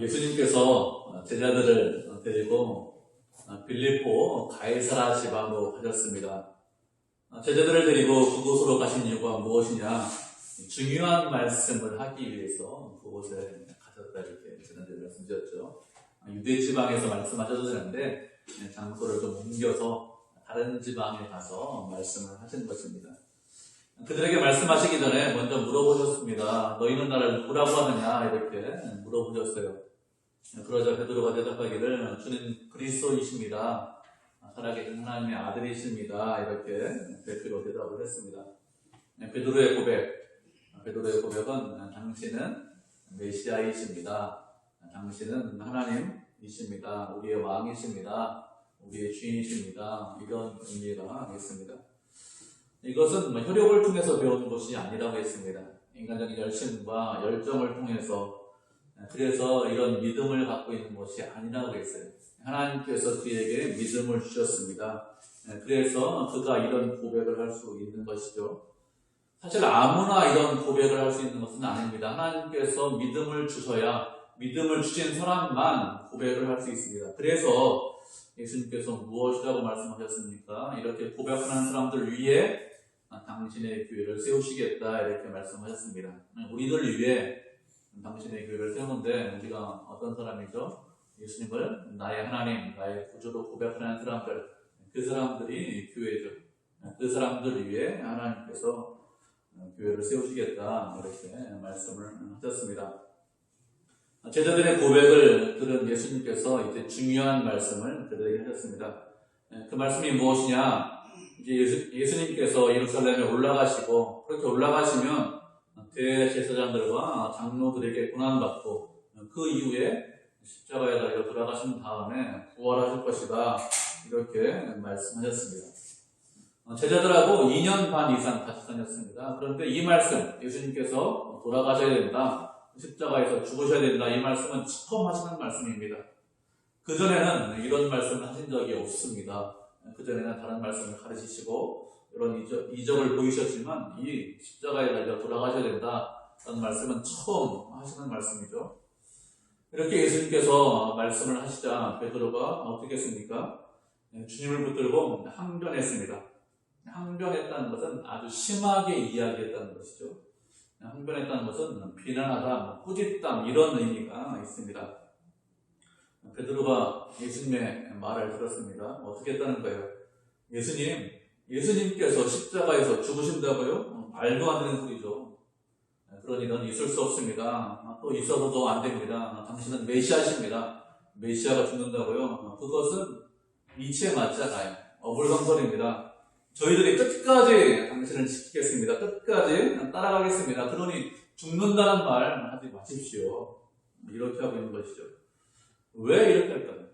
예수님께서 제자들을 데리고 빌립보 가이사라 지방으로 가셨습니다. 제자들을 데리고 그곳으로 가신 이유가 무엇이냐? 중요한 말씀을 하기 위해서 그곳에 가셨다 이렇게 지난주에 말씀드렸죠. 유대 지방에서 말씀하셔도 되는데 장소를 좀 옮겨서 다른 지방에 가서 말씀을 하신 것입니다. 그들에게 말씀하시기 전에 먼저 물어보셨습니다. 너희는 나를 누구라고 하느냐? 이렇게 물어보셨어요. 그러자 베드로가 대답하기를 주는 그리스도이십니다. 살아계신 하나님의 아들이십니다. 이렇게 베드로 대답을 했습니다. 베드로의 고백은 당신은 메시아이십니다. 당신은 하나님이십니다. 우리의 왕이십니다. 우리의 주인이십니다. 이런 의미가 있습니다. 이것은 혈육을 통해서 배우는 것이 아니라고 했습니다. 인간적인 열심과 열정을 통해서, 그래서 이런 믿음을 갖고 있는 것이 아니라고 했어요. 하나님께서 그에게 믿음을 주셨습니다. 그래서 그가 이런 고백을 할 수 있는 것이죠. 사실 아무나 이런 고백을 할 수 있는 것은 아닙니다. 하나님께서 믿음을 주셔야 믿음을 주신 사람만 고백을 할 수 있습니다. 그래서 예수님께서 무엇이라고 말씀하셨습니까? 이렇게 고백하는 사람들 위해 당신의 교회를 세우시겠다 이렇게 말씀하셨습니다. 우리들 위해 당신의 교회를 세우는데 우리가 어떤 사람이죠? 예수님을 나의 하나님, 나의 구주로 고백하는 사람들, 그 사람들이 교회죠. 그 사람들 위해 하나님께서 교회를 세우시겠다 이렇게 말씀을 하셨습니다. 제자들의 고백을 들은 예수님께서 이제 중요한 말씀을 그들에게 하셨습니다. 그 말씀이 무엇이냐? 이제 예수님께서 예루살렘에 올라가시고 그렇게 올라가시면 대제사장들과 장로들에게 고난받고 그 이후에 십자가에 달려 돌아가신 다음에 부활하실 것이다 이렇게 말씀하셨습니다. 제자들하고 2년 반 이상 같이 다녔습니다. 그런데 이 말씀, 예수님께서 돌아가셔야 된다, 십자가에서 죽으셔야 된다, 이 말씀은 처음 하시는 말씀입니다. 그전에는 이런 말씀을 하신 적이 없습니다. 그전에는 다른 말씀을 가르치시고 이런 이적을 보이셨지만 이 십자가에 달려 돌아가셔야 된다 라는 말씀은 처음 하시는 말씀이죠. 이렇게 예수님께서 말씀을 하시자 베드로가 어떻게 했습니까? 주님을 붙들고 항변했습니다. 항변했다는 것은 아주 심하게 이야기했다는 것이죠. 항변했다는 것은 비난하다, 꾸짖다 이런 의미가 있습니다. 베드로가 예수님의 말을 들었습니다. 어떻게 했다는 거예요? 예수님께서 십자가에서 죽으신다고요? 말도 안 되는 소리죠. 그런 일은 있을 수 없습니다. 또 있어서도 안 됩니다. 당신은 메시아십니다. 메시아가 죽는다고요? 그것은 이치에 맞지 않아요. 어불성설입니다. 저희들이 끝까지 당신을 지키겠습니다. 끝까지 따라가겠습니다. 그러니 죽는다는 말 하지 마십시오. 이렇게 하고 있는 것이죠. 왜 이렇게 할까요?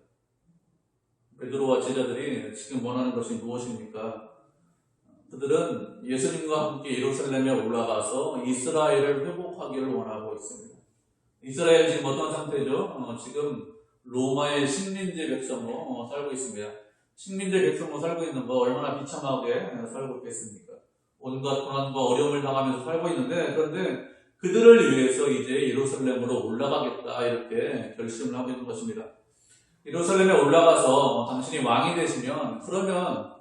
베드로와 제자들이 지금 원하는 것이 무엇입니까? 그들은 예수님과 함께 예루살렘에 올라가서 이스라엘을 회복하기를 원하고 있습니다. 이스라엘 지금 어떤 상태죠? 지금 로마의 식민지 백성으로 살고 있습니다. 식민지 백성으로 살고 있는 거 얼마나 비참하게 살고 있겠습니까? 온갖 고난과 어려움을 당하면서 살고 있는데, 그런데 그들을 위해서 이제 예루살렘으로 올라가겠다 이렇게 결심을 하고 있는 것입니다. 예루살렘에 올라가서 당신이 왕이 되시면 그러면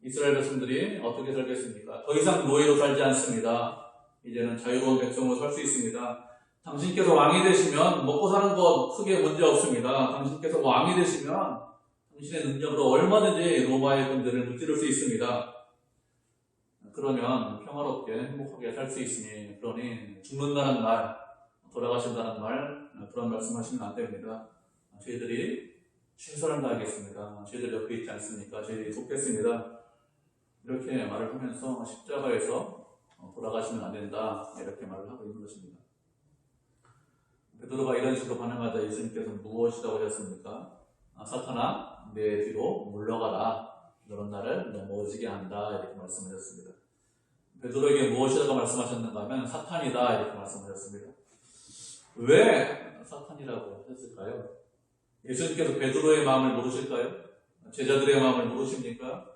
이스라엘 백성들이 어떻게 살겠습니까? 더 이상 노예로 살지 않습니다. 이제는 자유로운 백성으로 살 수 있습니다. 당신께서 왕이 되시면 먹고 사는 것 크게 문제 없습니다. 당신께서 왕이 되시면 당신의 능력으로 얼마든지 로마의 군대를 무찌를 수 있습니다. 그러면 평화롭게 행복하게 살 수 있으니, 그러니 죽는다는 말, 돌아가신다는 말, 그런 말씀하시면 안 됩니다. 저희들이 최선을 다하겠습니다. 저희들 옆에 있지 않습니까? 저희들이 돕겠습니다. 이렇게 말을 하면서 십자가에서 돌아가시면 안 된다 이렇게 말을 하고 있는 것입니다. 베드로가 이런 식으로 반응하자 예수님께서 무엇이라고 하셨습니까? 사탄아, 내 뒤로 물러가라. 너는 나를 넘어지게 한다 이렇게 말씀하셨습니다. 베드로에게 무엇이라고 말씀하셨는가 하면 사탄이다 이렇게 말씀하셨습니다. 왜 사탄이라고 했을까요? 예수님께서 베드로의 마음을 모르실까요? 제자들의 마음을 모르십니까?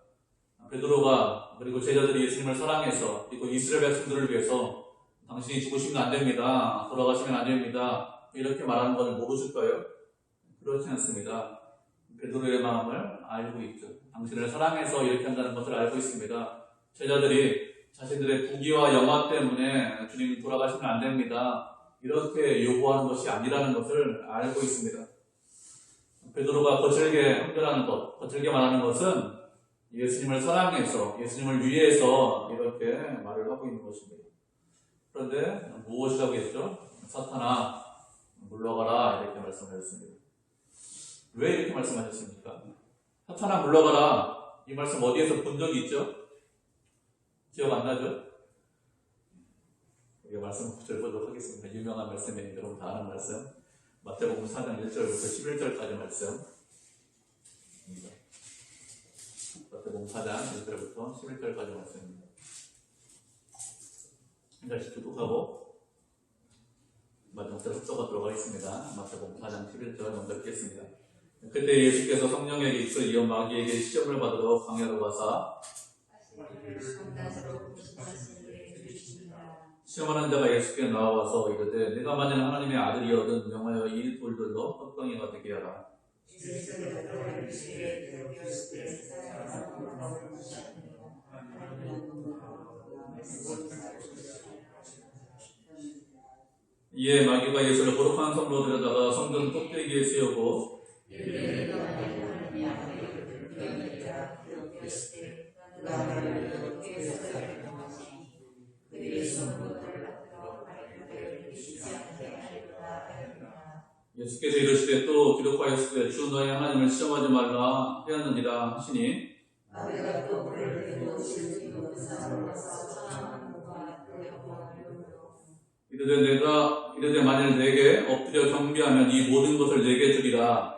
베드로가 그리고 제자들이 예수님을 사랑해서 그리고 이스라엘 백성들을 위해서 당신이 죽으시면 안 됩니다. 돌아가시면 안 됩니다. 이렇게 말하는 것을 모르실까요? 그렇지 않습니다. 베드로의 마음을 알고 있죠. 당신을 사랑해서 이렇게 한다는 것을 알고 있습니다. 제자들이 자신들의 부귀와 영화 때문에 주님 돌아가시면 안 됩니다, 이렇게 요구하는 것이 아니라는 것을 알고 있습니다. 베드로가 거칠게 한결하는 것, 거칠게 말하는 것은 예수님을 사랑해서, 예수님을 위해서 이렇게 말을 하고 있는 것입니다. 그런데 무엇이라고 했죠? 사탄아, 물러가라, 이렇게 말씀하셨습니다. 왜 이렇게 말씀하셨습니까? 사탄아, 물러가라, 이 말씀 어디에서 본 적이 있죠? 기억 안 나죠? 우리가 말씀 구절 보도록 하겠습니다. 유명한 말씀입니다. 여러분 다 아는 말씀. 마태복음 4장 1절부터 11절까지 말씀입니다. 마태복음 4장 1절부터 11절까지 말씀입니다. 한 절씩 교독하고 마지막으로 흡독하도록 하겠습니다. 마태복음 4장 11절 먼저 읽겠습니다. 그때 예수께서 성령에게 이끌려 마귀에게 시험을 받으러 광야로 가사 시험하는 자가 예수께 나와서 이르되 내가 만일 하나님의 아들이거든 명하여 이 돌들로 헛덩이가 되게 하라. 이에 마귀가 예수를 거룩한 성으로 데려다가 성전 꼭대기에 세우고 예수께서 이르시되 또 기록하였으되 주 너희 하나님을 시험하지 말라 하였느니라 하시니 이르되 만일 내게 엎드려 경배하면 이 모든 것을 내게 주리라.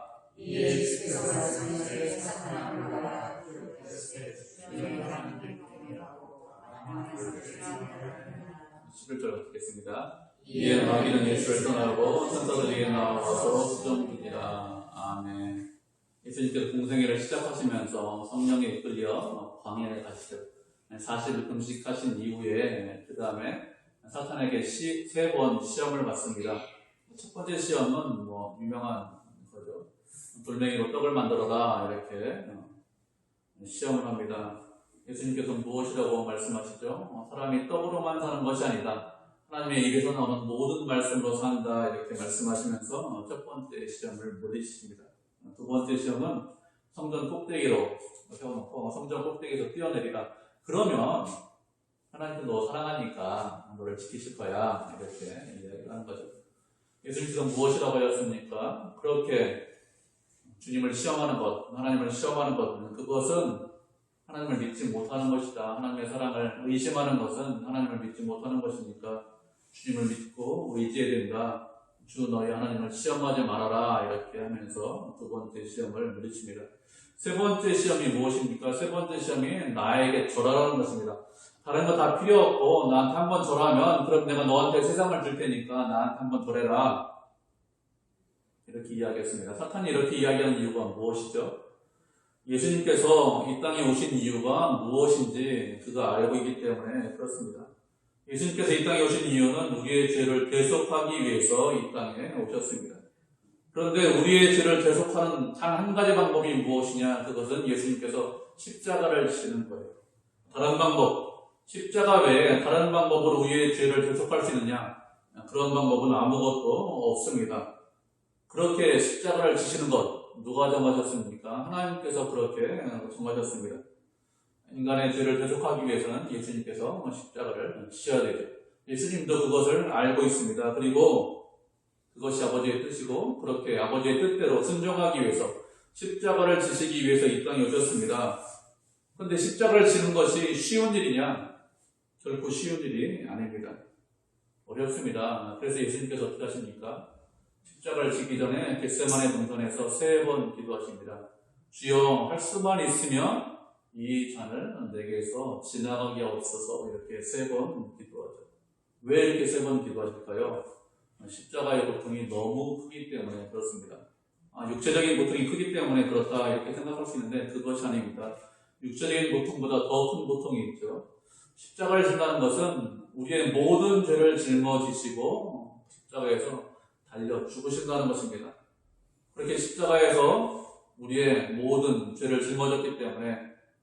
11절 듣겠습니다. 이에 마귀는 예수를 떠나고 천사들에게 나와서 수종드니라. 아멘. 예수님께서 공생애를 시작하시면서 성령에 이끌려 광야에 가시죠. 40일 금식하신 이후에 그 다음에 사탄에게 3번 시험을 받습니다. 첫 번째 시험은 유명한 거죠. 돌멩이로 떡을 만들어라, 이렇게 시험을 합니다. 예수님께서 무엇이라고 말씀하시죠? 사람이 떡으로만 사는 것이 아니다, 하나님의 입에서 나오는 모든 말씀으로 산다, 이렇게 말씀하시면서 첫 번째 시험을 무디십니다. 두 번째 시험은 성전 꼭대기로 세워놓고 성전 꼭대기에서 뛰어내리라. 그러면 하나님도 너 사랑하니까 너를 지키실 거야, 이렇게 이야기를 하는 거죠. 예수님께서 무엇이라고 하셨습니까? 그렇게 주님을 시험하는 것, 하나님을 시험하는 것, 그것은 하나님을 믿지 못하는 것이다. 하나님의 사랑을 의심하는 것은 하나님을 믿지 못하는 것이니까 주님을 믿고 의지해야 된다. 주 너희 하나님을 시험하지 말아라, 이렇게 하면서 두 번째 시험을 물리칩니다. 세 번째 시험이 무엇입니까? 세 번째 시험이 나에게 절하라는 것입니다. 다른 거 다 필요 없고 나한테 한번 절하면 그럼 내가 너한테 세상을 줄 테니까 나한테 한번 절해라, 이렇게 이야기했습니다. 사탄이 이렇게 이야기하는 이유가 무엇이죠? 예수님께서 이 땅에 오신 이유가 무엇인지 그가 알고 있기 때문에 그렇습니다. 예수님께서 이 땅에 오신 이유는 우리의 죄를 대속하기 위해서 이 땅에 오셨습니다. 그런데 우리의 죄를 대속하는 단 한 가지 방법이 무엇이냐? 그것은 예수님께서 십자가를 지시는 거예요. 다른 방법, 십자가 외에 다른 방법으로 우리의 죄를 대속할 수 있느냐? 그런 방법은 아무것도 없습니다. 그렇게 십자가를 지시는 것, 누가 정하셨습니까? 하나님께서 그렇게 정하셨습니다. 인간의 죄를 대속하기 위해서는 예수님께서 십자가를 지셔야 되죠. 예수님도 그것을 알고 있습니다. 그리고 그것이 아버지의 뜻이고 그렇게 아버지의 뜻대로 순종하기 위해서 십자가를 지시기 위해서 이 땅에 오셨습니다. 그런데 십자가를 지는 것이 쉬운 일이냐? 결코 쉬운 일이 아닙니다. 어렵습니다. 그래서 예수님께서 어떻게 하십니까? 십자가를 지기 전에 겟세마네 동산에서 3번 기도하십니다. 주여, 할 수만 있으면 이 잔을 내게서 지나가게 하옵소서, 이렇게 3번 기도하죠. 왜 이렇게 3번 기도하실까요? 십자가의 고통이 너무 크기 때문에 그렇습니다. 육체적인 고통이 크기 때문에 그렇다, 이렇게 생각할 수 있는데 그것이 아닙니다. 육체적인 고통보다 더 큰 고통이 있죠. 십자가를 진다는 것은 우리의 모든 죄를 짊어지시고 십자가에서 달려 죽으신다는 것입니다. 그렇게 십자가에서 우리의 모든 죄를 짊어졌기 때문에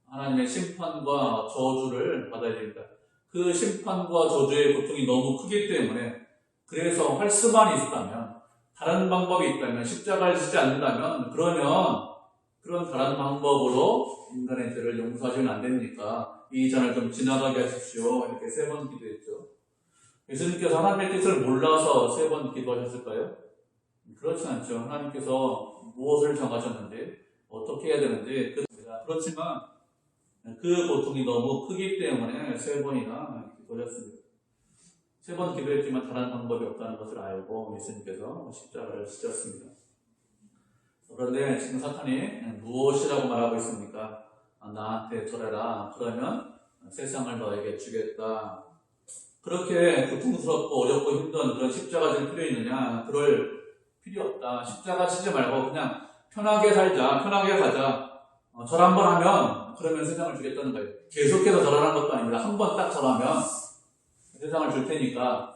하나님의 심판과 저주를 받아야 됩니다. 그 심판과 저주의 고통이 너무 크기 때문에 그래서 할 수만 있다면, 다른 방법이 있다면, 십자가를 지지 않는다면, 그런 다른 방법으로 인간의 죄를 용서하시면 안 됩니까? 이 잔을 좀 지나가게 하십시오. 이렇게 3번 기도했죠. 예수님께서 하나님의 뜻을 몰라서 3번 기도하셨을까요? 그렇지 않죠. 하나님께서 무엇을 정하셨는지, 어떻게 해야 되는지, 그렇지만 그 고통이 너무 크기 때문에 3번이나 기도하셨습니다. 3번 기도했지만 다른 방법이 없다는 것을 알고 예수님께서 십자가를 지셨습니다. 그런데 지금 사탄이 무엇이라고 말하고 있습니까? 나한테 절해라. 그러면 세상을 너에게 주겠다. 그렇게 고통스럽고 어렵고 힘든 그런 십자가 질 필요 있느냐? 그럴 필요 없다. 십자가 치지 말고 그냥 편하게 살자. 편하게 가자. 절 한 번 하면 그러면 세상을 주겠다는 거예요. 계속해서 절하는 것도 아닙니다. 한 번 딱 절하면 세상을 줄 테니까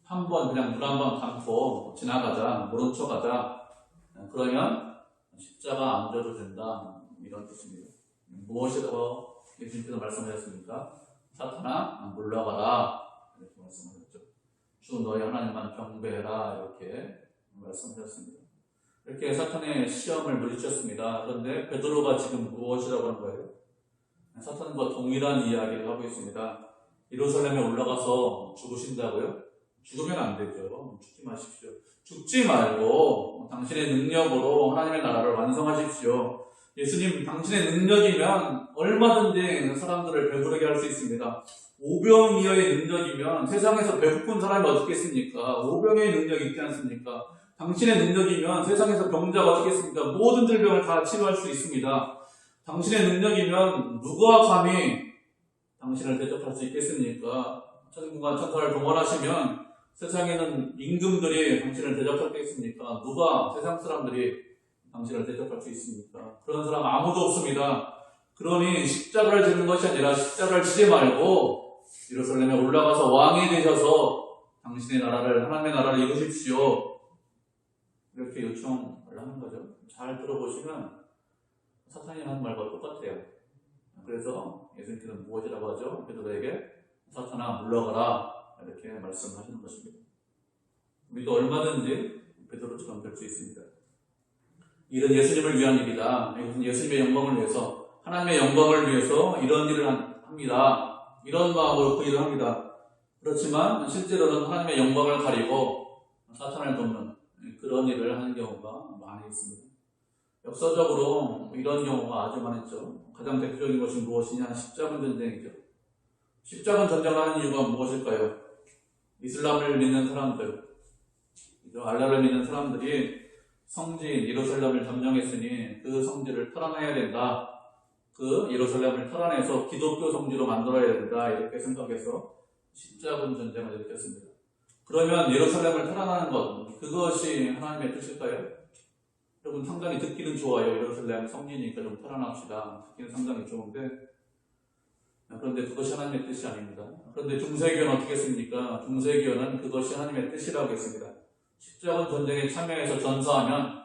한 번 그냥 눈 한 번 감고 지나가자. 모른 척 하자. 그러면 십자가 안 져도 된다. 이런 뜻입니다. 무엇이라고 예수님께서 말씀하셨습니까? 사탄아 물러가라. 이렇게 말씀하셨죠. 주 너희 하나님만 경배해라. 이렇게 말씀하셨습니다. 이렇게 사탄의 시험을 물리쳤습니다. 그런데 베드로가 지금 무엇이라고 하는 거예요? 사탄과 동일한 이야기를 하고 있습니다. 예루살렘에 올라가서 죽으신다고요? 죽으면 안 되죠. 죽지 마십시오. 죽지 말고 당신의 능력으로 하나님의 나라를 완성하십시오. 예수님, 당신의 능력이면 얼마든지 사람들을 배부르게 할 수 있습니다. 오병이어의 능력이면 세상에서 배고픈 사람이 어떻겠습니까? 오병이어의 능력이 있지 않습니까? 당신의 능력이면 세상에서 병자가 어떻겠습니까? 모든 질병을 다 치료할 수 있습니다. 당신의 능력이면 누가 감히 당신을 대적할 수 있겠습니까? 천군과 천사를 동원하시면 세상에는 임금들이 당신을 대적할 게 있습니까? 누가 세상 사람들이 당신을 대적할 수 있습니까? 그런 사람 아무도 없습니다. 그러니 십자가를 지는 것이 아니라 십자가를 지지 말고 예루살렘에 올라가서 왕이 되셔서 당신의 나라를, 하나님의 나라를 이루십시오. 이렇게 요청을 하는 거죠. 잘 들어보시면 사탄이 하는 말과 똑같아요. 그래서 예수님께서는 무엇이라고 하죠? 베드로에게 사탄아 물러가라. 이렇게 말씀하시는 것입니다. 우리도 얼마든지 베드로처럼 될 수 있습니다. 일은 예수님을 위한 일이다. 이것은 예수님의 영광을 위해서, 하나님의 영광을 위해서 이런 일을 합니다. 이런 마음으로 그 일을 합니다. 그렇지만 실제로는 하나님의 영광을 가리고 사탄을 돕는 그런 일을 하는 경우가 많이 있습니다. 역사적으로 이런 경우가 아주 많았죠. 가장 대표적인 것이 무엇이냐? 십자군 전쟁이죠. 십자군 전쟁을 하는 이유가 무엇일까요? 이슬람을 믿는 사람들, 알라를 믿는 사람들이 성지인 예루살렘을 점령했으니 그 성지를 털어내야 된다. 그 예루살렘을 털어내서 기독교 성지로 만들어야 된다. 이렇게 생각해서 십자군 전쟁을 일으켰습니다. 그러면 예루살렘을 털어내는 것, 그것이 하나님의 뜻일까요? 여러분 상당히 듣기는 좋아요. 예루살렘 성지니까 좀 털어납시다. 듣기는 상당히 좋은데 그런데 그것이 하나님의 뜻이 아닙니다. 그런데 중세교는 어떻게 했습니까? 중세교는 그것이 하나님의 뜻이라고 했습니다. 십자군 전쟁에 참여해서 전사하면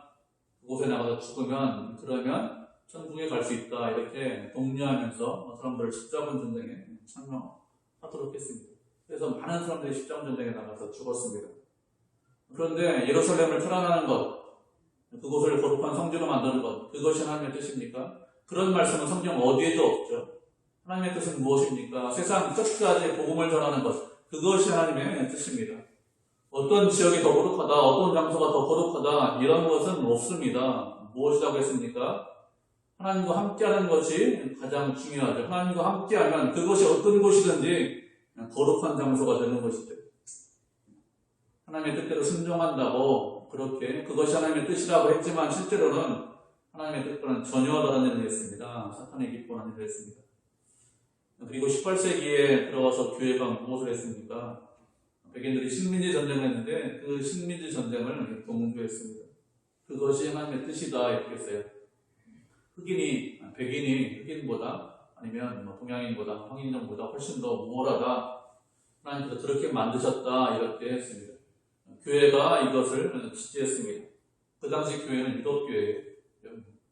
그곳에 나가서 죽으면 그러면 천국에 갈 수 있다. 이렇게 독려하면서 사람들을 십자군 전쟁에 참여하도록 했습니다. 그래서 많은 사람들이 십자군 전쟁에 나가서 죽었습니다. 그런데 예루살렘을 털어내는 것, 그곳을 거룩한 성지로 만드는 것, 그것이 하나님의 뜻입니까? 그런 말씀은 성경 어디에도 없죠. 하나님의 뜻은 무엇입니까? 세상 끝까지 복음을 전하는 것, 그것이 하나님의 뜻입니다. 어떤 지역이 더 거룩하다, 어떤 장소가 더 거룩하다, 이런 것은 없습니다. 무엇이라고 했습니까? 하나님과 함께하는 것이 가장 중요하죠. 하나님과 함께하면 그것이 어떤 곳이든지 거룩한 장소가 되는 것이죠. 하나님의 뜻대로 순종한다고 그렇게 그것이 하나님의 뜻이라고 했지만 실제로는 하나님의 뜻과는 전혀 다른 일을 했습니다. 사탄이 기뻐하는 일을 했습니다. 그리고 18세기에 들어와서 교회가 무엇을 했습니까? 백인들이 식민지 전쟁을 했는데 그 식민지 전쟁을 동조했습니다. 그것이 하나님의 뜻이다 이렇게 했어요. 백인이 흑인보다 아니면 동양인보다 황인종보다 훨씬 더 우월하다. 하나님께서 그렇게 만드셨다 이렇게 했습니다. 교회가 이것을 지지했습니다. 그 당시 교회는 유럽교회예요.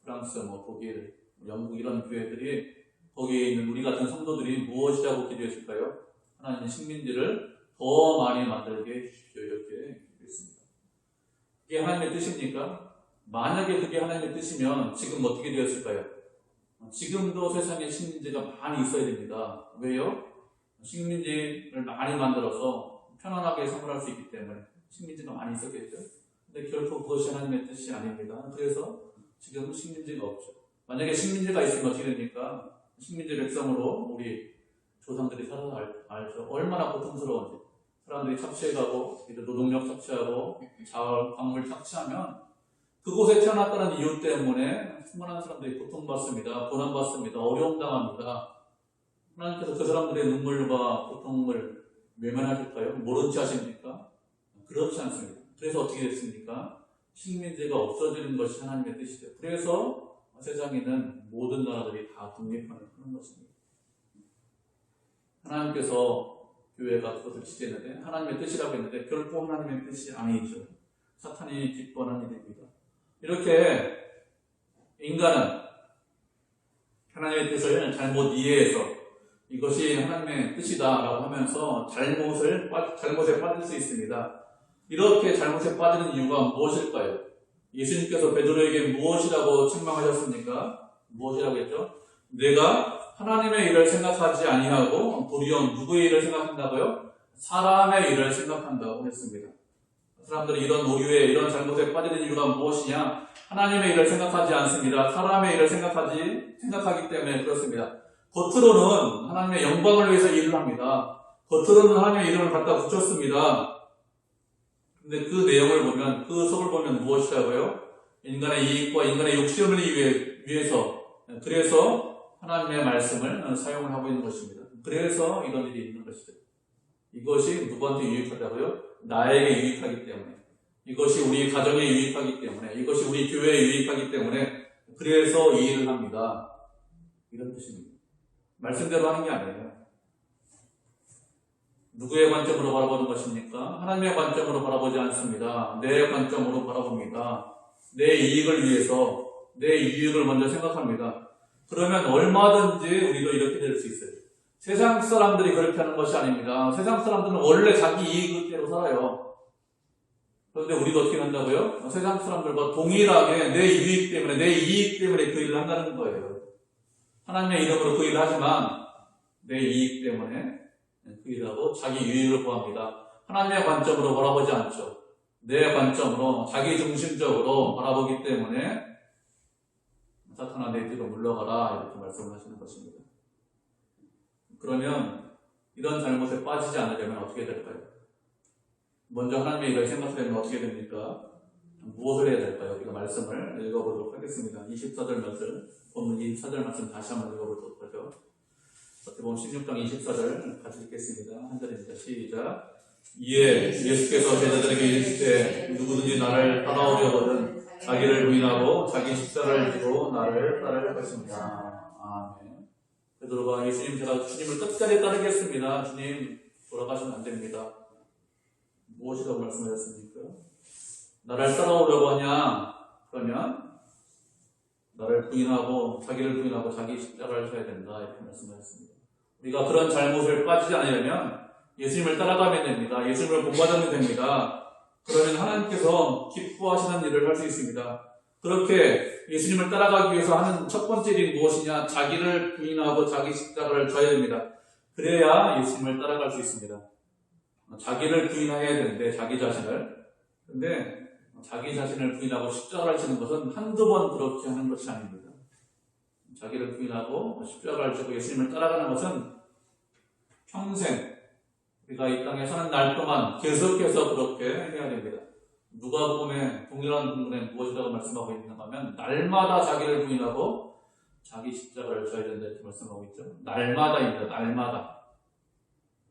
프랑스, 독일, 영국 이런 교회들이 거기에 있는 우리 같은 성도들이 무엇이라고 기도했을까요? 하나님의 식민지를 더 많이 만들게 해주십시오. 이렇게 기도했습니다. 그게 하나님의 뜻입니까? 만약에 그게 하나님의 뜻이면 지금 어떻게 되었을까요? 지금도 세상에 식민지가 많이 있어야 됩니다. 왜요? 식민지를 많이 만들어서 편안하게 생활할 수 있기 때문에 식민지가 많이 있었겠죠. 근데 결코 그것이 하나님의 뜻이 아닙니다. 그래서 지금 식민지가 없죠. 만약에 식민지가 있으면 어떻게 됩니까? 식민지 백성으로 우리 조상들이 살아서 알죠. 얼마나 고통스러운지. 사람들이 착취해가고, 노동력 착취하고, 자원, 광물 착취하면 그곳에 태어났다는 이유 때문에 수많은 사람들이 고통받습니다. 고난받습니다. 어려움 당합니다. 하나님께서 그 사람들의 눈물과 고통을 외면하실까요? 모른 채 하십니까? 그렇지 않습니다. 그래서 어떻게 됐습니까? 식민지가 없어지는 것이 하나님의 뜻이죠. 그래서 세상에 있는 모든 나라들이 다 독립하는 것입니다. 하나님께서 교회가 그것을 지지했는데 하나님의 뜻이라고 했는데 결코 하나님의 뜻이 아니죠. 사탄이 기뻐하는 일입니다. 이렇게 인간은 하나님의 뜻을 잘못 이해해서 이것이 하나님의 뜻이다라고 하면서 잘못에 빠질 수 있습니다. 이렇게 잘못에 빠지는 이유가 무엇일까요? 예수님께서 베드로에게 무엇이라고 책망하셨습니까? 무엇이라고 했죠? 내가 하나님의 일을 생각하지 아니하고 도리어 누구의 일을 생각한다고요? 사람의 일을 생각한다고 했습니다. 사람들이 이런 오류에 이런 잘못에 빠지는 이유가 무엇이냐? 하나님의 일을 생각하지 않습니다. 사람의 일을 생각하기 때문에 그렇습니다. 겉으로는 하나님의 영광을 위해서 일을 합니다. 겉으로는 하나님의 이름을 갖다 붙였습니다. 근데 그 내용을 보면, 그 속을 보면 무엇이라고요? 인간의 이익과 인간의 욕심을 위해서, 그래서 하나님의 말씀을 사용을 하고 있는 것입니다. 그래서 이런 일이 있는 것이죠. 이것이 누구한테 유익하다고요? 나에게 유익하기 때문에. 이것이 우리 가정에 유익하기 때문에. 이것이 우리 교회에 유익하기 때문에. 그래서 이 일을 합니다. 이런 뜻입니다. 말씀대로 하는 게 아니에요. 누구의 관점으로 바라보는 것입니까? 하나님의 관점으로 바라보지 않습니다. 내 관점으로 바라봅니다. 내 이익을 위해서 내 이익을 먼저 생각합니다. 그러면 얼마든지 우리도 이렇게 될 수 있어요. 세상 사람들이 그렇게 하는 것이 아닙니다. 세상 사람들은 원래 자기 이익대로 살아요. 그런데 우리도 어떻게 한다고요? 세상 사람들과 동일하게 내 유익 때문에, 내 이익 때문에 그 일을 한다는 거예요. 하나님의 이름으로 그 일을 하지만 내 이익 때문에 그 일을 하고 자기 유익을 구합니다. 하나님의 관점으로 바라보지 않죠. 내 관점으로 자기 중심적으로 바라보기 때문에 사탄아 내 뒤로 물러가라 이렇게 말씀을 하시는 것입니다. 그러면 이런 잘못에 빠지지 않으려면 어떻게 될까요? 먼저 하나님의 일을 생각하려면 어떻게 됩니까? 무엇을 해야 될까요? 우리가 말씀을 읽어보도록 하겠습니다. 24절 말씀, 본문 24절 말씀 다시 한번 읽어보도록 하죠. 어떻게 보면 16장 24절 같이 읽겠습니다. 한 절입니다. 시작. 이에 예수께서 제자들에게 이르시되 누구든지 나를 따라오려거든 자기를 부인하고 자기 십자가를 지고 나를 따를 것입니다. 아멘. 베드로가 제가 주님을 끝까지 따르겠습니다. 주님 돌아가시면 안 됩니다. 무엇이라고 말씀하셨습니까? 나를 따라오려고 하냐? 그러면 나를 부인하고 자기를 부인하고 자기 십자가를 져야 된다 이렇게 말씀하셨습니다. 우리가 그런 잘못을 빠지지 않으려면 예수님을 따라가면 됩니다. 예수님을 본받으면 됩니다. 그러면 하나님께서 기뻐하시는 일을 할 수 있습니다. 그렇게 예수님을 따라가기 위해서 하는 첫 번째 일이 무엇이냐? 자기를 부인하고 자기 십자가를 져야 됩니다. 그래야 예수님을 따라갈 수 있습니다. 자기를 부인해야 되는데 자기 자신을. 근데 자기 자신을 부인하고 십자가를 지는 것은 한두 번 그렇게 하는 것이 아닙니다. 자기를 부인하고 십자가를 지고 예수님을 따라가는 것은 평생 우리가 이 땅에 사는 날 동안 계속해서 그렇게 해야 됩니다. 누가복음의 동일한 부분에 무엇이라고 말씀하고 있는가 하면 날마다 자기를 부인하고 자기 십자가를 져야 된다 이렇게 말씀하고 있죠. 날마다입니다. 날마다.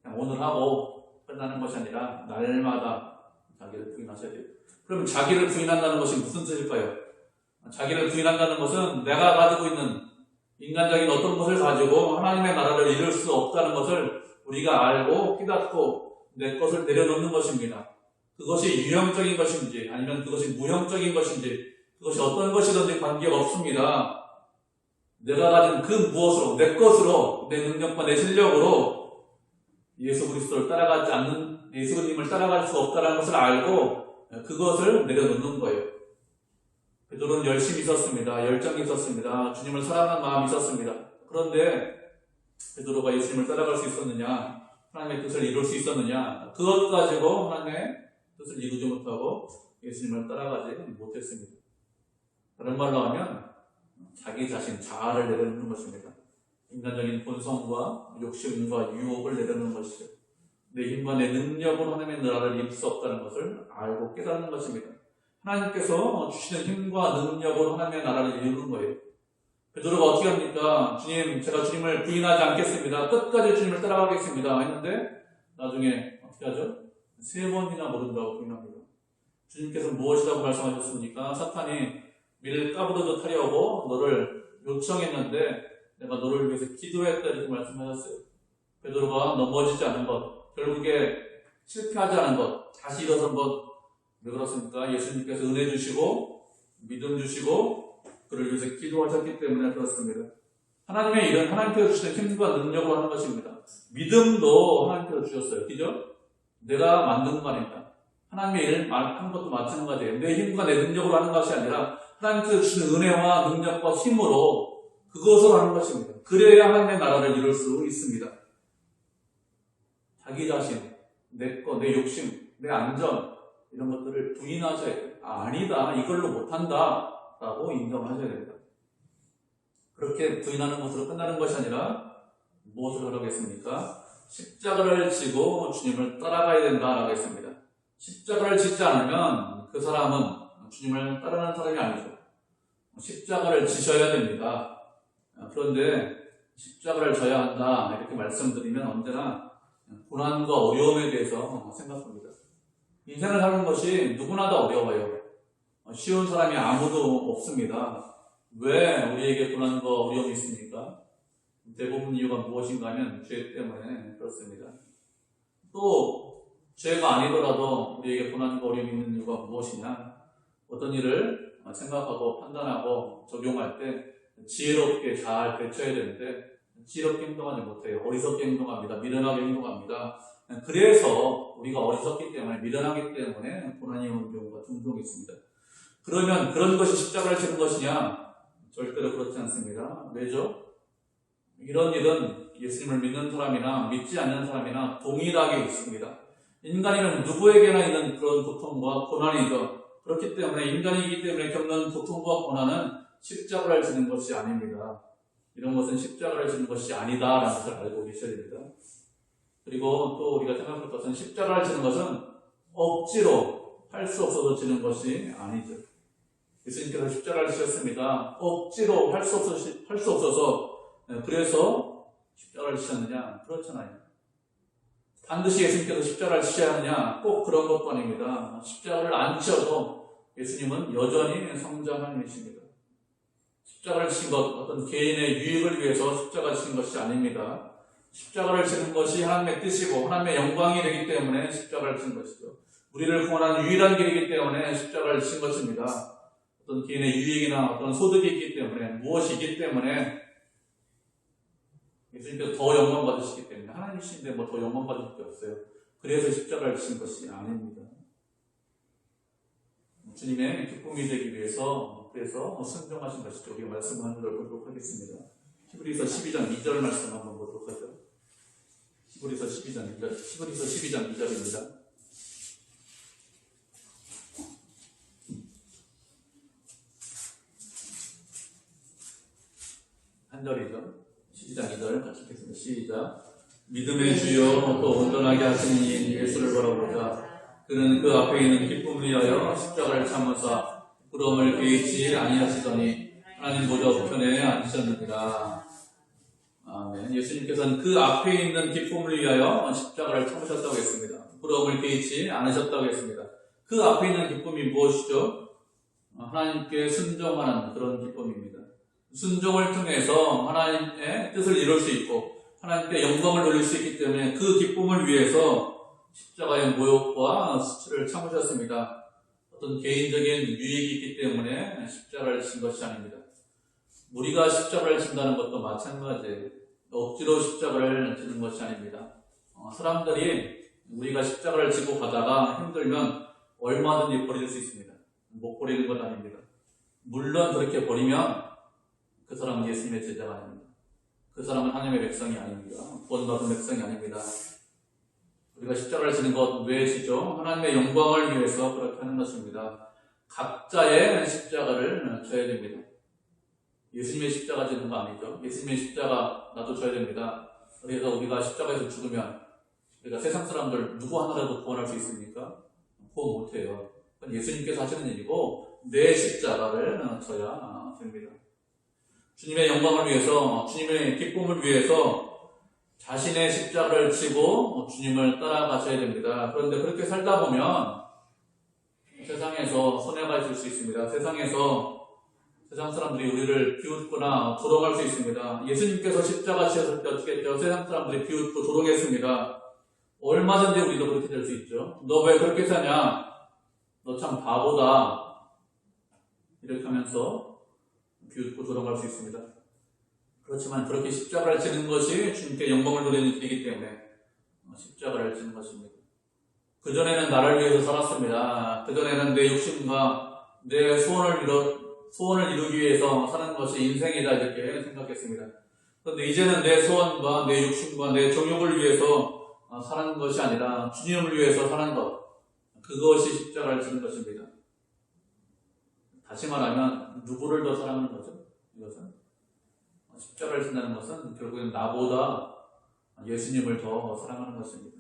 그냥 오늘 하고 끝나는 것이 아니라 날마다 자기를 부인하셔야 돼요. 그럼 자기를 부인한다는 것이 무슨 뜻일까요? 자기를 부인한다는 것은 내가 가지고 있는 인간적인 어떤 것을 가지고 하나님의 나라를 이룰 수 없다는 것을 우리가 알고 깨닫고 내 것을 내려놓는 것입니다. 그것이 유형적인 것인지 아니면 그것이 무형적인 것인지 그것이 어떤 것이든지 관계가 없습니다. 내가 가진 그 무엇으로 내 것으로 내 능력과 내 실력으로 예수 그리스도를 따라가지 않는 예수님을 따라갈 수 없다는 것을 알고 그것을 내려놓는 거예요. 베드로는 열심히 있었습니다. 열정이 있었습니다. 주님을 사랑하는 마음이 있었습니다. 그런데 베드로가 예수님을 따라갈 수 있었느냐? 하나님의 뜻을 이룰 수 있었느냐? 그것 가지고 하나님의 뜻을 이루지 못하고 예수님을 따라가지 못했습니다. 다른 말로 하면 자기 자신 자아를 내려놓는 것입니다. 인간적인 본성과 욕심과 유혹을 내려놓는 것이죠. 내 힘과 내 능력으로 하나님의 나라를 이룰 수 없다는 것을 알고 깨닫는 것입니다. 하나님께서 주시는 힘과 능력으로 하나님의 나라를 이루는 거예요. 베드로가 어떻게 합니까? 주님, 제가 주님을 부인하지 않겠습니다. 끝까지 주님을 따라가겠습니다. 했는데 나중에 어떻게 하죠? 3번이나 모른다고 부인합니다. 주님께서 무엇이라고 말씀하셨습니까? 사탄이 밀 까부러져 타려고 너를 요청했는데 내가 너를 위해서 기도했다 이렇게 말씀하셨어요. 베드로가 넘어지지 않은 것, 결국에 실패하지 않은 것, 다시 일어선 것, 왜 그렇습니까? 예수님께서 은혜 주시고 믿음 주시고 그를 위해서 기도하셨기 때문에 그렇습니다. 하나님의 일은 하나님께서 주시는 힘과 능력으로 하는 것입니다. 믿음도 하나님께서 주셨어요. 그죠? 내가 만든 거 아닙니다. 하나님의 일을 한 것도 마찬가지예요. 내 힘과 내 능력으로 하는 것이 아니라 하나님께서 주시는 은혜와 능력과 힘으로 그것으로 하는 것입니다. 그래야 하나님의 나라를 이룰 수 있습니다. 자기 자신, 내 것, 내 욕심, 내 안전 이런 것들을 부인하셔야 돼요. 아니다, 이걸로 못한다 라고 인정하셔야 됩니다. 그렇게 부인하는 것으로 끝나는 것이 아니라 무엇을 하라고 했습니까? 십자가를 지고 주님을 따라가야 된다라고 했습니다. 십자가를 짓지 않으면 그 사람은 주님을 따르는 사람이 아니죠. 십자가를 지셔야 됩니다. 그런데 십자가를 져야 한다 이렇게 말씀드리면 언제나 고난과 어려움에 대해서 생각합니다. 인생을 사는 것이 누구나 다 어려워요. 쉬운 사람이 아무도 없습니다. 왜 우리에게 고난과 어려움이 있습니까? 대부분 이유가 무엇인가 하면 죄 때문에 그렇습니다. 또 죄가 아니더라도 우리에게 고난과 어려움이 있는 이유가 무엇이냐? 어떤 일을 생각하고 판단하고 적용할 때 지혜롭게 잘 대처해야 되는데 지혜롭게 행동하지 못해요. 어리석게 행동합니다. 미련하게 행동합니다. 그래서 우리가 어리석기 때문에 미련하기 때문에 고난이 오는 경우가 종종 있습니다. 그러면 그런 것이 십자가를 지는 것이냐? 절대로 그렇지 않습니다. 왜죠? 이런 일은 예수님을 믿는 사람이나 믿지 않는 사람이나 동일하게 있습니다. 인간이면 누구에게나 있는 그런 고통과 고난이죠. 그렇기 때문에 인간이기 때문에 겪는 고통과 고난은 십자가를 지는 것이 아닙니다. 이런 것은 십자가를 지는 것이 아니다라는 것을 알고 계셔야 됩니다. 그리고 또 우리가 생각할 것은 십자가를 지는 것은 억지로 할 수 없어서 지는 것이 아니죠. 예수님께서 십자가를 지셨습니다. 억지로 할 수 없어서 그래서 십자가를 지셨느냐? 그렇잖아요. 반드시 예수님께서 십자가를 지셔야 하느냐? 꼭 그런 것도 아닙니다. 십자가를 안 지셔도 예수님은 여전히 성자하나님이십니다. 십자가를 지신 것, 어떤 개인의 유익을 위해서 십자가를 지신 것이 아닙니다. 십자가를 지는 것이 하나님의 뜻이고 하나님의 영광이 되기 때문에 십자가를 지신 것이죠. 우리를 구원하는 유일한 길이기 때문에 십자가를 지신 것입니다. 어떤 개인의 유익이나 어떤 소득이 있기 때문에 무엇이 있기 때문에 예수님께서 더 영광 받으시기 때문에 하나님이신데 뭐 더 영광 받을 게 없어요. 그래서 십자가를 지신 것이 아닙니다. 주님의 기쁨이 되기 위해서 그래서 순종하신 것이죠. 우리가 말씀을 한 절 보도록 하겠습니다. 히브리서 12장 2절 말씀 한번 보도록 하죠. 히브리서 12장 2절입니다. 한 절이죠. 12장 2절 같이 읽겠습니다. 시작. 믿음의 주여 또 온전하게 하시는 이 예수를 바라보자. 그는 그 앞에 있는 기쁨을 위하여 십자가를 참으사 부러움을 개의치 아니하시더니 하나님 보좌 우편에 앉으셨느니라. 아멘. 예수님께서는 그 앞에 있는 기쁨을 위하여 십자가를 참으셨다고 했습니다. 부러움을 개의치 않으셨다고 했습니다. 그 앞에 있는 기쁨이 무엇이죠? 하나님께 순종하는 그런 기쁨입니다. 순종을 통해서 하나님의 뜻을 이룰 수 있고 하나님께 영광을 돌릴 수 있기 때문에 그 기쁨을 위해서 십자가의 모욕과 수치를 참으셨습니다. 어떤 개인적인 유익이 있기 때문에 십자가를 진 것이 아닙니다. 우리가 십자가를 진다는 것도 마찬가지예요. 억지로 십자가를 지는 것이 아닙니다. 사람들이 우리가 십자가를 지고 가다가 힘들면 얼마든지 버릴 수 있습니다. 못 버리는 건 아닙니다. 물론 그렇게 버리면 그 사람은 예수님의 제자가 아닙니다. 그 사람은 하나님의 백성이 아닙니다. 구원받은 백성이 아닙니다. 우리가 십자가를 지는 것 왜 지죠? 하나님의 영광을 위해서 그렇게 하는 것입니다. 각자의 십자가를 져야 됩니다. 예수님의 십자가 지는 거 아니죠? 예수님의 십자가 나도 져야 됩니다. 그래서 우리가 십자가에서 죽으면 우리가 세상 사람들 누구 하나라도 구원할 수 있습니까? 구원 못해요. 그건 예수님께서 하시는 일이고 내 십자가를 져야 됩니다. 주님의 영광을 위해서, 주님의 기쁨을 위해서 자신의 십자가를 지고 주님을 따라가셔야 됩니다. 그런데 그렇게 살다 보면 세상에서 손해가 있을 수 있습니다. 세상 사람들이 우리를 비웃거나 조롱할 수 있습니다. 예수님께서 십자가 지셨을 때 어떻게 했죠? 세상 사람들이 비웃고 조롱했습니다. 얼마든지 우리도 그렇게 될 수 있죠. 너 왜 그렇게 사냐? 너 참 바보다. 이렇게 하면서 비웃고 조롱할 수 있습니다. 그렇지만 그렇게 십자가를 지는 것이 주님께 영광을 돌리는 길이기 때문에 십자가를 지는 것입니다. 그전에는 나를 위해서 살았습니다. 그전에는 내 욕심과 내 소원을 이루기 위해서 사는 것이 인생이다 이렇게 생각했습니다. 그런데 이제는 내 소원과 내 욕심과 내 정욕을 위해서 사는 것이 아니라 주님을 위해서 사는 것, 그것이 십자가를 지는 것입니다. 다시 말하면 누구를 더 사랑하는 거죠? 이것은 십자가를 진다는 것은 결국엔 나보다 예수님을 더 사랑하는 것입니다.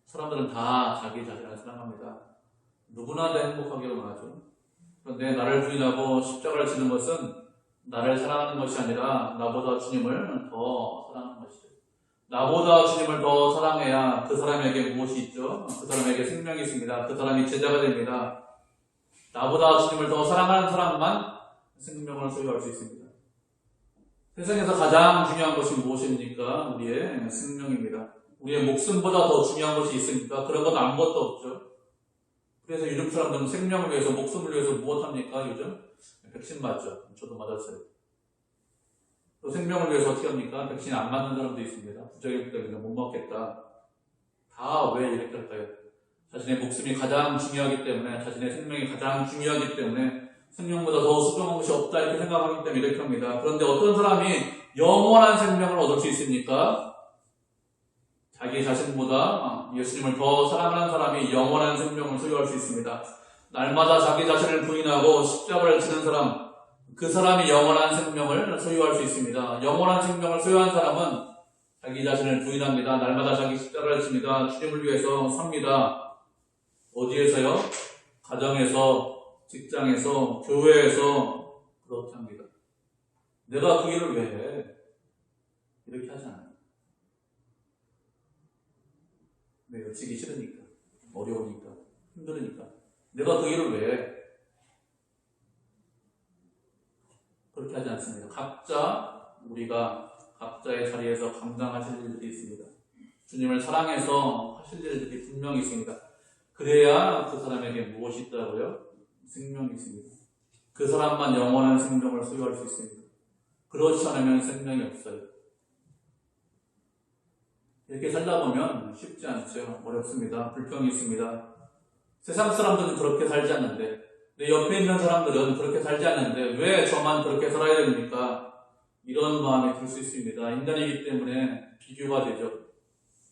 사람들은 다 자기 자신을 사랑합니다. 누구나 다 행복하기를 원하죠. 그런데 나를 부인하고 십자가를 지는 것은 나를 사랑하는 것이 아니라 나보다 주님을 더 사랑하는 것이죠. 나보다 주님을 더 사랑해야 그 사람에게 무엇이 있죠? 그 사람에게 생명이 있습니다. 그 사람이 제자가 됩니다. 나보다 주님을 더 사랑하는 사람만 생명을 소유할 수 있습니다. 세상에서 가장 중요한 것이 무엇입니까? 우리의 생명입니다. 우리의 목숨보다 더 중요한 것이 있습니까? 그런 건 아무것도 없죠. 그래서 요즘 사람들은 생명을 위해서, 목숨을 위해서 무엇합니까? 요즘? 백신 맞죠. 저도 맞았어요. 또 생명을 위해서 어떻게 합니까? 백신 안 맞는 사람도 있습니다. 부작용 때문에 못 맞겠다. 다 왜 이렇게 할까요? 자신의 목숨이 가장 중요하기 때문에, 자신의 생명이 가장 중요하기 때문에 생명보다 더 소중한 것이 없다 이렇게 생각하기 때문에 이렇게 합니다. 그런데 어떤 사람이 영원한 생명을 얻을 수 있습니까? 자기 자신보다 예수님을 더 사랑하는 사람이 영원한 생명을 소유할 수 있습니다. 날마다 자기 자신을 부인하고 십자가를 지는 사람, 그 사람이 영원한 생명을 소유할 수 있습니다. 영원한 생명을 소유한 사람은 자기 자신을 부인합니다. 날마다 자기 십자가를 칩니다. 주님을 위해서 삽니다. 어디에서요? 가정에서, 직장에서, 교회에서 그렇게 합니다. 내가 그 일을 왜 해? 이렇게 하지 않아요. 왜 여치기 싫으니까, 어려우니까, 힘들으니까. 내가 그 일을 왜 해? 그렇게 하지 않습니다. 우리가 각자의 자리에서 감당하실 일들이 있습니다. 주님을 사랑해서 하실 일들이 분명히 있습니다. 그래야 그 사람에게 무엇이 있다고요? 생명이 있습니다. 그 사람만 영원한 생명을 소유할 수 있습니다. 그렇지 않으면 생명이 없어요. 이렇게 살다 보면 쉽지 않죠. 어렵습니다. 불평이 있습니다. 세상 사람들은 그렇게 살지 않는데, 내 옆에 있는 사람들은 그렇게 살지 않는데 왜 저만 그렇게 살아야 됩니까? 이런 마음이 들 수 있습니다. 인간이기 때문에 비교가 되죠.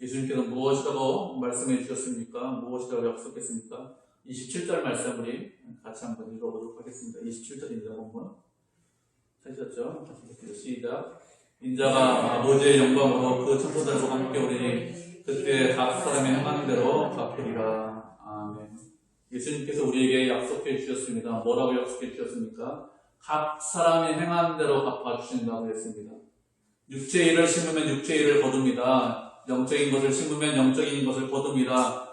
예수님께서 무엇이라고 말씀해 주셨습니까? 무엇이라고 약속했습니까? 27절 말씀 우리 같이 한번 읽어보도록 하겠습니다. 27절입니다. 본문 찾으셨죠? 시작. 인자가 아버지의 영광으로 그 천사들과 함께 오리니 그때 각 사람의 행하는 대로 갚으리라. 아멘. 예수님께서 우리에게 약속해 주셨습니다. 뭐라고 약속해 주셨습니까? 각 사람이 행한 대로 갚아주신다고 했습니다. 육체의 일을 심으면 육체의 일을 거둡니다. 영적인 것을 심으면 영적인 것을 거둡니다.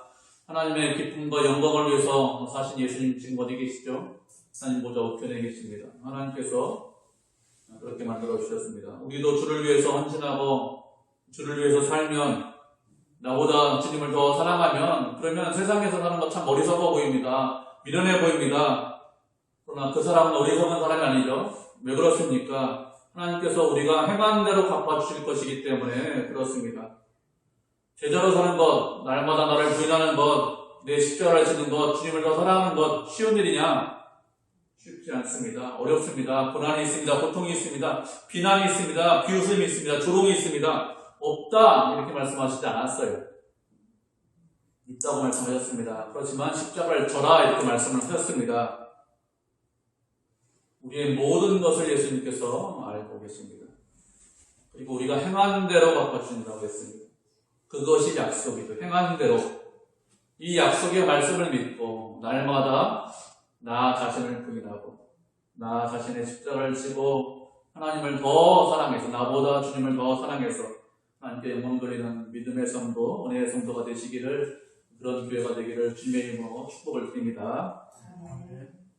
하나님의 기쁨과 영광을 위해서 사신 예수님 지금 어디 계시죠? 하나님 보좌 우편에 계십니다. 하나님께서 그렇게 만들어 주셨습니다. 우리도 주를 위해서 헌신하고 주를 위해서 살면 나보다 주님을 더 사랑하면 그러면 세상에서 사는 거 참 어리석어 보입니다. 미련해 보입니다. 그러나 그 사람은 어리석은 사람이 아니죠. 왜 그렇습니까? 하나님께서 우리가 행한 대로 갚아주실 것이기 때문에 그렇습니다. 제자로 사는 것, 날마다 나를 부인하는 것, 내 십자가를 지는 것, 주님을 더 사랑하는 것 쉬운 일이냐? 쉽지 않습니다. 어렵습니다. 고난이 있습니다. 고통이 있습니다. 비난이 있습니다. 비웃음이 있습니다. 조롱이 있습니다. 없다 이렇게 말씀하시지 않았어요. 있다고 말씀하셨습니다. 그렇지만 십자가를 져라 이렇게 말씀을 하셨습니다. 우리의 모든 것을 예수님께서 알고 계십니다. 그리고 우리가 행하는 대로 갚아주신다고 했습니다. 그것이 약속이죠. 행하는 대로. 이 약속의 말씀을 믿고 날마다 나 자신을 부인하고 나 자신의 십자가를 지고 하나님을 더 사랑해서 나보다 주님을 더 사랑해서 하나님께 영광 돌리는 믿음의 성도, 은혜의 성도가 되시기를 그런 교회가 되기를 주님의 이름으로 축복을 드립니다.